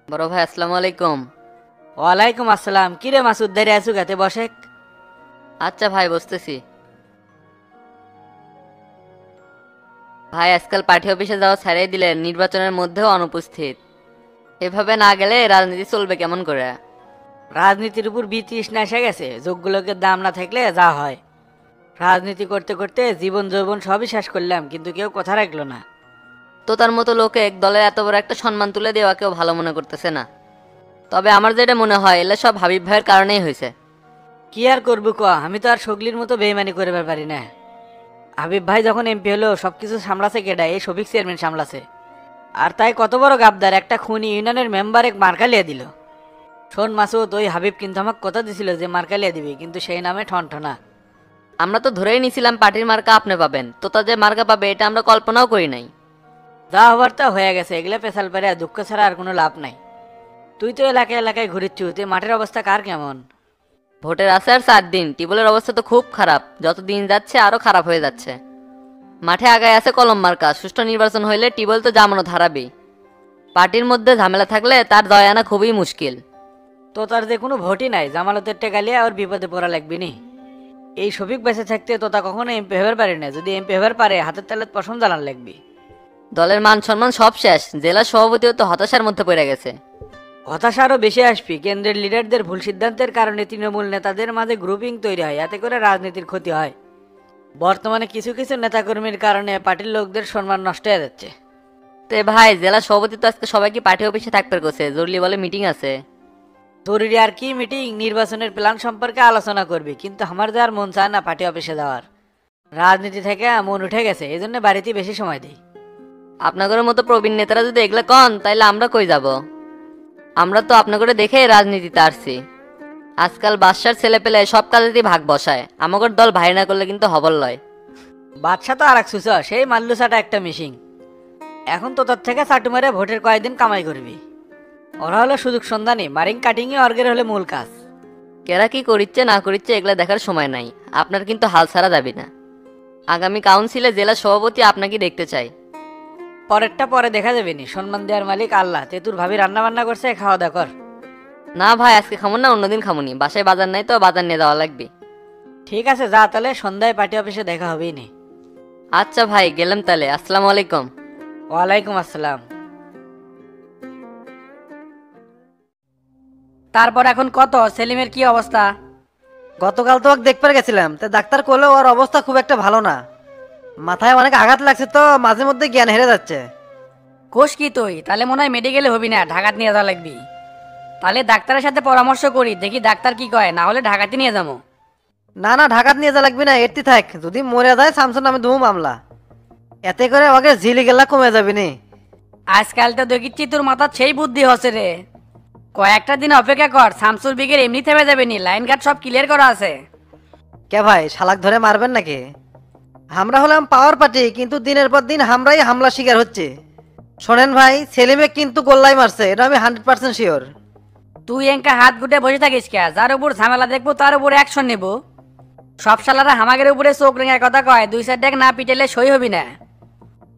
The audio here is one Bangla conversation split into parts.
বড় ভাই আসসালামু আলাইকুম। ওয়ালাইকুম আসসালাম। কিরে মাসুদ, দাঁড়ে আছু গাতে বসে। আচ্ছা ভাই, বসতেছি। ভাই আজকাল পার্টি অফিসে যাওয়া ছাড়াই দিলেন, নির্বাচনের মধ্যেও অনুপস্থিত। এভাবে না গেলে রাজনীতি চলবে কেমন করে? রাজনীতির উপর বিতৃষ্ণা এসে গেছে। যোগ্যলোকের দাম না থাকলে যা হয়। রাজনীতি করতে করতে জীবন যৌবন সবই শেষ করলাম, কিন্তু কেউ কথা রাখলো না। তো তার মতো লোকে এক দলের এত বড় একটা সম্মান তুলে দেওয়া কেউ ভালো মনে করতেছে না। তবে আমার যেটা মনে হয়, এলে সব হাবিব ভাইয়ের কারণেই হয়েছে। কি আর করবো ক, আমি তো আর সগলির মতো বেইমানি করবার পারি না। হাবিব ভাই যখন এমপি হলো সবকিছু সামলাছে কেডা? এই শফিক চেয়ারম্যান সামলাছে। আর তাই কত বড় গাবদার, একটা খুনি ইউনিয়নের মেম্বার এক মার্কালিয়া দিল। শোন মাসুদ, ওই হাবিব কিন্তু আমাকে কথা দিছিল যে মার্কালিয়া দিবি, কিন্তু সেই নামে ঠনঠনা। আমরা তো ধরেই নিছিলাম পার্টির মার্কা আপনি পাবেন, তো তা যে মার্কা পাবে এটা আমরা কল্পনাও করি নাই। যা হবার তা হয়ে গেছে, এগুলা পেশাল পারে দুঃখ ছাড়া আর কোনো লাভ নাই। তুই তো এলাকায় এলাকায় ঘুরিচ্ছু, তুই মাঠের অবস্থা কার কেমন? ভোটের আছে আর 4 দিন, টিবলের অবস্থা তো খুব খারাপ, যত দিন যাচ্ছে আরো খারাপ হয়ে যাচ্ছে। মাঠে আগায় আছে কলম মার্কা, সুষ্ঠু নির্বাচন হইলে টিবল তো জামানো ধারাবি। পার্টির মধ্যে ঝামেলা থাকলে তার দয়া আনা খুবই মুশকিল। তো তার যে কোনো ভোটই নাই, জামালতের টেকালিয়া আর বিপদে পড়া লাগবি নি। এই শফিক বেঁচে থাকতে তোতা কখনো এমপি হবার পারি না, যদি এমপি হবার পারে হাতের তালে পশম জ্বালান লাগবি। দলের মান সম্মান সব শেষ, জেলা সভাপতিও তো হতাশার মধ্যে পড়ে গেছে। হতাশা আরও বেশি আসবি। কেন্দ্রের লিডারদের ভুল সিদ্ধান্তের কারণে তৃণমূল নেতাদের মাঝে গ্রুপিং তৈরি হয়, এতে করে রাজনীতির ক্ষতি হয়। বর্তমানে কিছু কিছু নেতাকর্মীর কারণে পার্টির লোকদের সম্মান নষ্ট হয়ে যাচ্ছে। তে ভাই, জেলা সভাপতি তো আজকে সবাইকে পার্টি অফিসে থাকতে করছে, জরুরি বলে মিটিং আছে। জরুরি আর কি মিটিং? নির্বাচনের প্ল্যান সম্পর্কে আলোচনা করবি, কিন্তু আমার যে আর মন চায় না পার্টি অফিসে যাওয়ার। রাজনীতি থেকে মন উঠে গেছে, এই জন্য বাড়িতে বেশি সময় দিই। আপনাদের মতো প্রবীণ নেতারা যদি এগুলা কন, তাইলে আমরা কই যাব? আমরা তো আপনাদের দেখে রাজনীতিতে আসছি। আজকাল বাদশার ছেলে পেলে সব কাজেতেই ভাগ বসায়, আমাদের দল ভাই না করলে কিন্তু হবল লয়। বাদশা তো আর এক সুসা, সেই মাল্লুসাটা একটা মিশিং। এখন তো তোর থেকে চাটু মেরে ভোটের কয়েকদিন কামাই করবি। ওরা হলো সুযোগ সন্ধানী, মারিং কাটিংই অর্গের হলে মূল কাজ। কেরা কি করিচ্ছে না করিচ্ছে এগুলা দেখার সময় নাই, আপনার কিন্তু হাল ছাড়া যাবি না। আগামী কাউন্সিলে জেলা সভাপতি আপনাকে দেখতে চাই। পরেরটা পরে দেখা যাবে নি, সম্মান দেওয়ার মালিক আল্লাহ। তেতুর ভাবি রান্না বান্না করছে, খাওয়া দাওয়া কর। না ভাই, আজকে খামো না, অন্যদিন খামুনি, বাসায় বাজার নাই তো, বাজার নিয়ে যাওয়া লাগবে। ঠিক আছে যা, তাহলে সন্ধ্যায় পার্টি অফিসে দেখা হবেই নি। আচ্ছা ভাই, গেলাম তাহলে, আসসালামু আলাইকুম। ওয়ালাইকুম আসসালাম। তারপর এখন কত সেলিমের কি অবস্থা? গতকাল তো ওকে দেখতে গেছিলাম, তা ডাক্তার করলো ওর অবস্থা খুব একটা ভালো না। মাথায় অনেক আঘাত লাগছে, তো মাঝে মধ্যে জ্ঞান হেরে যাচ্ছে। কোষ কি তুই? তাহলে মনে হয় মেডিকেলে হবি না, ঢাকাত নিয়ে যাওয়া লাগবি। তাহলে ডাক্তারের সাথে পরামর্শ করি, দেখি ডাক্তার কি কয়, না হলে ঢাকাতে নিয়ে যাবো। না না, ঢাকাত নিয়ে যা লাগবি না, এটি থাক। যদি মরে যায় শামসুর নামে দুমু মামলা। এতে করে ওকে ঝিলি গেলা কমে যাবি নি। আজকাল তো দেখিচ্ছি তোর মাথার সেই বুদ্ধি হচ্ছে রে। কয়েকটা দিন অপেক্ষা কর, শামসুর বিগের এমনি থেমে যাবে নি, লাইন গার্ড সব ক্লিয়ার করা আছে। কে ভাই, শালাক ধরে মারবেন নাকি? আমরা হলাম পাওয়ার পার্টি, কিন্তু দিনের পর দিন আমরাই হামলা শিকার হচ্ছে। শোনেন ভাই, সেলিমে কিন্তু গোল্লাই মারছে, এটা আমি 100% শিওর। তুই এঙ্কা হাত গুটে বসে থাকিস কে? যার উপর ঝামেলা দেখবো তার উপর অ্যাকশন নেব। সব শালারা হামাগের উপরে চোখ রেঙে কথা কয়, দুই সাইড ডেক না পিটেলে সই হবি না।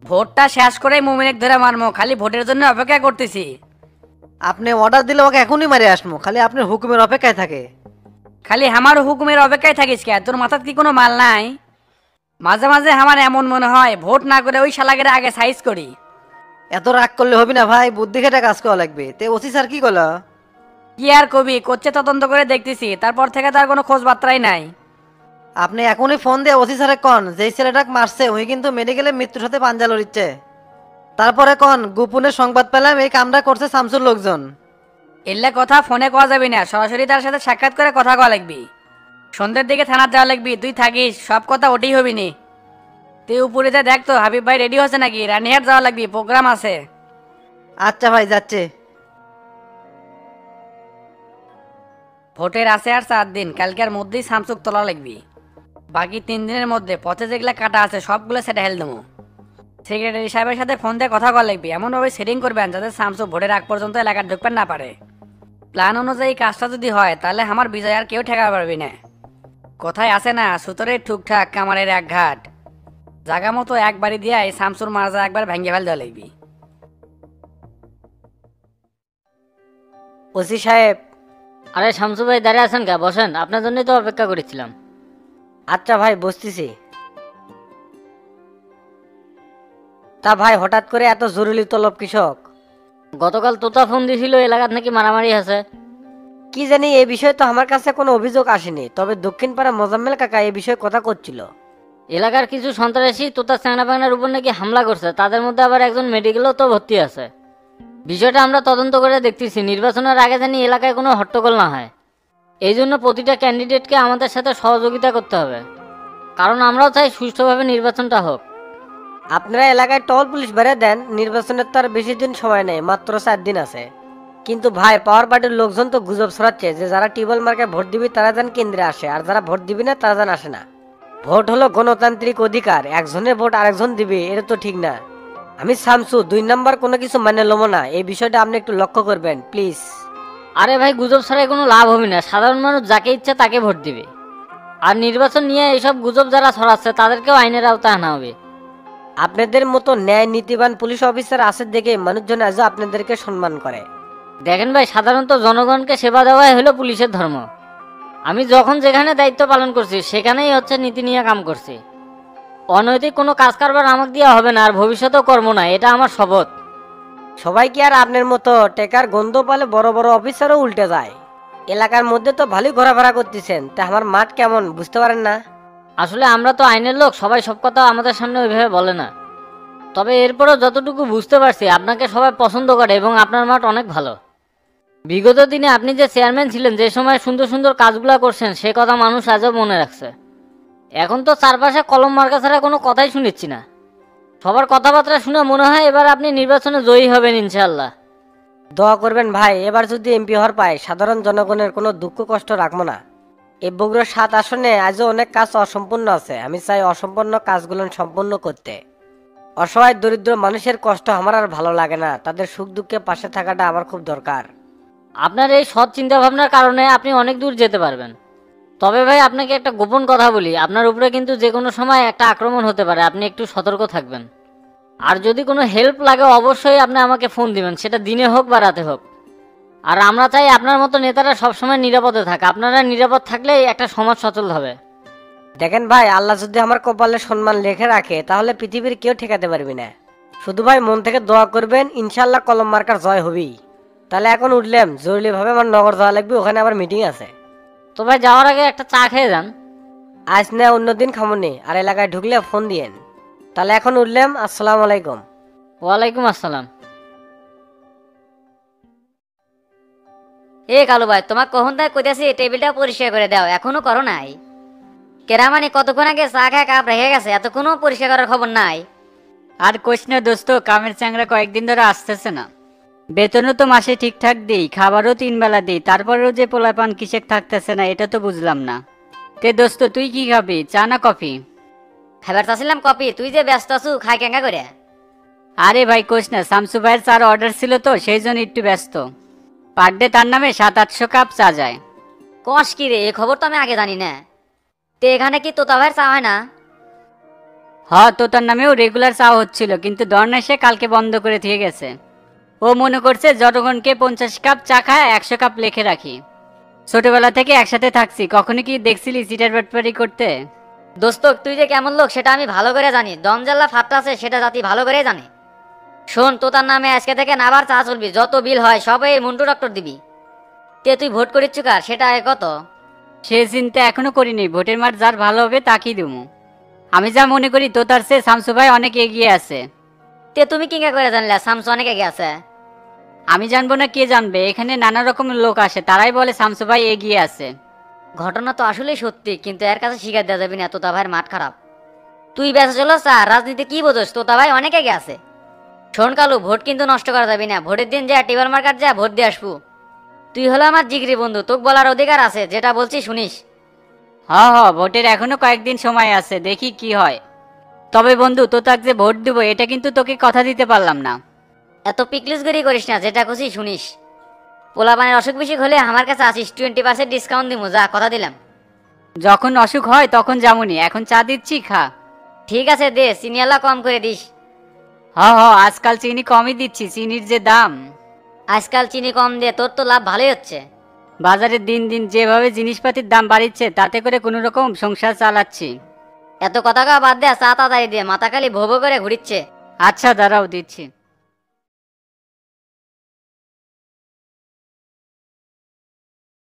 ভোটটা শেষ করে মুমিনেক ধরে মারমো, খালি ভোটের জন্য অপেক্ষা করতেছি। আপনি অর্ডার দিলে ওকে এখনই মারে আসবো, খালি আপনার হুকুমের অপেক্ষায় থাকে। খালি আমার হুকুমের অপেক্ষায় থাকিস কে? তোর মাথার কি কোনো মাল নাই? মাঝে মাঝে আমার এমন মনে হয় ভোট না করে ওই শালাগের আগে সাইজ করি। এত রাগ করলে হবি না ভাই, বুদ্ধি খেটে কাজ করা লাগবে। তে ওসি স্যার কি করলো? কি আর কবি করছে, তদন্ত করে দেখতেছি, তারপর থেকে তার কোনো খোঁজ বার্তাই নাই। আপনি এখনই ফোন দিয়ে ওসি স্যারে কন, যেই ছেলেটাকে মারছে ওই কিন্তু মেডিকেলে মৃত্যুর সাথে পাঞ্জা লড়িচ্ছে। তারপরে কন, গোপনে সংবাদ পেলাম এই কামটা করছে শামসুর লোকজন। এলে কথা ফোনে কওয়া যাবি না, সরাসরি তার সাথে সাক্ষাৎ করে কথা কওয়া লাগবি। সন্ধ্যের দিকে থানার যাওয়া লাগবি, তুই থাকিস, সব কথা ওটাই হবি নি। তুই উপরে যা দেখ তো হাবিব ভাই রেডি হচ্ছে নাকি, রানিহাট যাওয়া লাগবি, প্রোগ্রাম আছে। আচ্ছা ভাই, যাচ্ছে। ভোটের আছে আর 4 দিন, কালকের মধ্যেই সামসুক তোলা লাগবি। বাকি 3 দিনের মধ্যে পথে যেগুলা কাটা আছে সবগুলো সেটা হেল দেবো। সেক্রেটারি সাহেবের সাথে ফোন দিয়ে কথা কওয়া লাগবি, এমনভাবে সেটিং করবেন যাতে সামসুক ভোটের আগ পর্যন্ত এলাকার ঢুকবেন না পারে। প্ল্যান অনুযায়ী কাজটা যদি হয় তাহলে আমার বিজয় আর কেউ ঠেকাতে পারবি না। কোথায় আছে না, সুতরের ঠুকঠাক কামারের এক ঘাট। জাগা মতো একবারই দিয়ে এই শামসুর মার্জা একবার ভেঙে ফেল দেওয়া লাগবি। ওসি সাহেব। আরে শামসু ভাই দাঁড়িয়ে আছেন কে? বসেন, আপনার জন্যই তো অপেক্ষা করেছিলাম। আচ্ছা ভাই, বসতেছি। তা ভাই, হঠাৎ করে এত জরুরি তলব কৃষক? গতকাল তোতা ফোন দিছিল এলাকাত নাকি মারামারি আছে। কি জানি, এই বিষয়ে তো আমার কাছে কোনো অভিযোগ আসেনি, তবে দক্ষিণ পাড়া মোজাম্মেল কাকা এই বিষয়ে কথা করছিল। এলাকার কিছু সন্ত্রাসী তোতা চ্যাংড়া প্যাংড়ার উপর নাকি হামলা করছে, তাদের মধ্যে আবার একজন মেডিকেলও তো ভর্তি আছে। বিষয়টা আমরা তদন্ত করে দেখতেছি, নির্বাচনের আগে জানি এলাকায় কোনো হট্টগোল না হয়। এই জন্য প্রতিটা ক্যান্ডিডেটকে আমাদের সাথে সহযোগিতা করতে হবে, কারণ আমরাও চাই সুষ্ঠুভাবে নির্বাচনটা হোক। আপনারা এলাকায় টল পুলিশ বেড়ে দেন, নির্বাচনের তো আর বেশি দিন সময় নেই, মাত্র 4 দিন আছে। কিন্তু ভাই, পাওয়ার পার্টির লোকজন তো গুজব ছড়াচ্ছে যে যারা টিউবওয়েল মার্কে ভোট দিবি তারা যেন কেন্দ্রে আসে, আর যারা ভোট দিবি না তারা যেন আসে না। ভোট হলো গণতান্ত্রিক অধিকার, একজনের ভোট আরেকজন দিবে, এটা তো ঠিক না। আমি শামসু 2 নাম্বার কোনো কিছু মানে লমো না, এই বিষয়টা আপনি একটু লক্ষ্য করবেন প্লিজ। আরে ভাই, গুজব ছাড়াই কোনো লাভ হবে না, সাধারণ মানুষ যাকে ইচ্ছা তাকে ভোট দিবে। আর নির্বাচন নিয়ে এইসব গুজব যারা ছড়াচ্ছে তাদেরকেও আইনের আওতায় আনা হবে। আপনাদের মতো ন্যায় নীতিবান পুলিশ অফিসার আছে দেখে মানুষজন আজও আপনাদেরকে সম্মান করে। দেখেন ভাই, সাধারণত জনগণকে সেবা দেওয়াই হলো পুলিশের ধর্ম। আমি যখন যেখানে দায়িত্ব পালন করছি সেখানেই হচ্ছে নীতি নিয়ে কাম করছি। অনৈতিক কোনো কাজ কারবার আমাকে দিয়ে হবে না, আর ভবিষ্যতেও কর্ম না, এটা আমার শপথ। সবাই কি আর আপনার মতো টেকার গন্ধ পালে বড় বড় অফিসারও উল্টে যায়? এলাকার মধ্যে তো ভালোই ঘোরাফেরা করতেছেন, তা আমার মাঠ কেমন বুঝতে পারেন না? আসলে আমরা তো আইনের লোক, সবাই সব কথা আমাদের সামনে ওইভাবে বলে না। তবে এরপরও যতটুকু বুঝতে পারছি আপনাকে সবাই পছন্দ করে এবং আপনার মাঠ অনেক ভালো। বিগত দিনে আপনি যে চেয়ারম্যান ছিলেন, যে সময় সুন্দর সুন্দর কাজগুলো করছেন সে কথা মানুষ আজও মনে রাখছে। এখন তো চারপাশে কলম মার্কা ছাড়া কোনো কথাই শুনিচ্ছি না। সবার কথাবার্তা শুনে মনে হয় এবার আপনি নির্বাচনে জয়ী হবেন ইনশাআল্লাহ। দোয়া করবেন ভাই, এবার যদি এমপি হওয়ার পায় সাধারণ জনগণের কোনো দুঃখ কষ্ট রাখবো না। এই বগুড়া 7 আসনে আজও অনেক কাজ অসম্পূর্ণ আছে, আমি চাই অসম্পূর্ণ কাজগুলো সম্পূর্ণ করতে। অসহায় দরিদ্র মানুষের কষ্ট আমার আর ভালো লাগে না, তাদের সুখ দুঃখে পাশে থাকাটা আমার খুব দরকার। আপনার এই সৎ চিন্তাভাবনার কারণে আপনি অনেক দূর যেতে পারবেন। তবে ভাই, আপনাকে একটা গোপন কথা বলি, আপনার উপরে কিন্তু যে কোনো সময় একটা আক্রমণ হতে পারে, আপনি একটু সতর্ক থাকবেন। আর যদি কোনো হেল্প লাগে অবশ্যই আপনি আমাকে ফোন দিবেন, সেটা দিনে হোক বা রাতে হোক। আর আমরা চাই আপনার মতো নেতারা সবসময় নিরাপদে থাকে, আপনারা নিরাপদ থাকলেই একটা সমাজ সচল হবে। দেখেন ভাই, আল্লাহ যদি আমার কপালে সম্মান লিখে রাখে তাহলে পৃথিবীর কেউ ঠেকাতে পারবি না। শুধু ভাই মন থেকে দোয়া করবেন, ইনশাল্লাহ কলম মার্কার জয় হবেই। তাহলে এখন উঠলাম, জরুরি ভাবে আমার নগর যাওয়া লাগবে, ওখানে আবার মিটিং আছে। তো ভাই, যাওয়ার আগে একটা চা খেয়ে যান। আজ না অন্যদিন খামনি, আর এলাকায় ঢুকলে ফোন দিয়েন। তাহলে এখন উঠলাম, আসসালামু আলাইকুম। ওয়ালাইকুম আসসালাম। এ কালু ভাই, তোমার কখন তাই কইতাছি টেবিলটা পরিষ্কার করে দাও, এখনো করো নাই? কেরামানি কতক্ষণ আগে চা খায় কাপ রেখে গেছে, এতক্ষণও পরিষ্কার করার খবর নাই? আর কোশ না দোস্ত, কামের চাংরা কয়েকদিন ধরে আসতেছে না। বেতনও তো মাসে ঠিকঠাক দিই, খাবারও 3 বেলা দিই, তারপরেও যে পোলাপান কিসেক থাকতেছে না এটা তো বুঝলাম না। তে দোস্ত, তুই কি খাবি, চা না কফি? খাবার চাচ্ছিলাম কপি, তুই যে ব্যস্ত আছু খাই কেঙ্গা করে? আরে ভাই কোশ না, শামসু ভাইয়ের চার অর্ডার ছিল তো সেই জন্য একটু ব্যস্ত। পার ডে তার নামে 700-800 কাপ চা যায়। কষ কি রে, এ খবর তো আমি আগে জানি না। তে এখানে কি তোতা ভাইয়ের চা হয় না? তো তার নামেও রেগুলার চা হচ্ছিল, কিন্তু দর্না সে কালকে বন্ধ করে দিয়ে গেছে। ও মনে করছে জনগণকে 50 কাপ চা খায় 100 কাপ লেখে রাখি। ছোটবেলা থেকে একসাথে থাকছি, কখনো কি দেখছিলি চিটার বাটপারি করতে? দোস্ত, তুই যে কেমন লোক সেটা আমি ভালো করে জানি, দমজাল্লা ফাটটা আছে সেটা জাতি ভালো করে জানে। শোন, তোতার নামে আজকে থেকে নাবার চা চলবি, যত বিল হয় সব এই মন্টু ডক্টর দিবি। তে তুই ভোট করিচ্ছু কার, সেটা আগে কত? সে চিন্তা এখনো করিনি, ভোটের মাঠ যার ভালো হবে তাকেই দেবো। আমি যা মনে করি তো তার চেয়ে শামসু ভাই অনেক এগিয়ে আছে। তে তুমি কিঙ্গা করে জানলে শামসু অনেক এগিয়ে আছে? আমি জানবো না, কে জানবে? এখানে নানা রকমের লোক আসে, তারাই বলে শামসু ভাই এগিয়ে আছে। ঘটনা তো আসলেই সত্যি, কিন্তু এর কাছে শিকার দেওয়া যাবে না, তোতা ভাইয়ের মাঠ খারাপ। তুই বেঁচে চলো চা, রাজনীতি কি বোঝোস? তোতা ভাই অনেক এগিয়ে আছে। শোন কালু, ভোট কিন্তু নষ্ট করা যাবে না, ভোটের দিন যা টিবল মার্কার যা ভোট দিয়ে আসবো। তুই হলো আমার জিগরি বন্ধু, তোকে বলার অধিকার আছে, যেটা বলছি শুনিস। ভোটের এখনো কয়েকদিন সময় আছে, দেখি কি হয়। তবে বন্ধু, তো তাকে যে ভোট দেবো এটা কিন্তু তোকে কথা দিতে পারলাম না। এত পিকলিসগিরি করিস না, যেটা খুশি শুনিস। পোলাপানের অসুখ বিসুখ হলে আমার কাছে আসিস, 20% ডিসকাউন্ট দিব, যা কথা দিলাম। যখন অসুখ হয় তখন যামুনি, এখন চা দিচ্ছি, খা। ঠিক আছে দে, চিনিয়ালা কম করে দিস। আজকাল চিনি কমই দিচ্ছি, চিনির যে দাম। আজকাল চিনি কম দিয়ে তোর তো লাভ ভালোই হচ্ছে। বাজারে দিন দিন যেভাবে জিনিসপাতির দাম বাড়িচ্ছে তাতে করে কোনো রকম সংসার চালাচ্ছি। এত কথা বাদ দে, চা তাড়াতাড়ি দিয়ে, মাথা খালি ভোবো করে ঘুরিচ্ছে। আচ্ছা দাঁড়াও দিচ্ছি।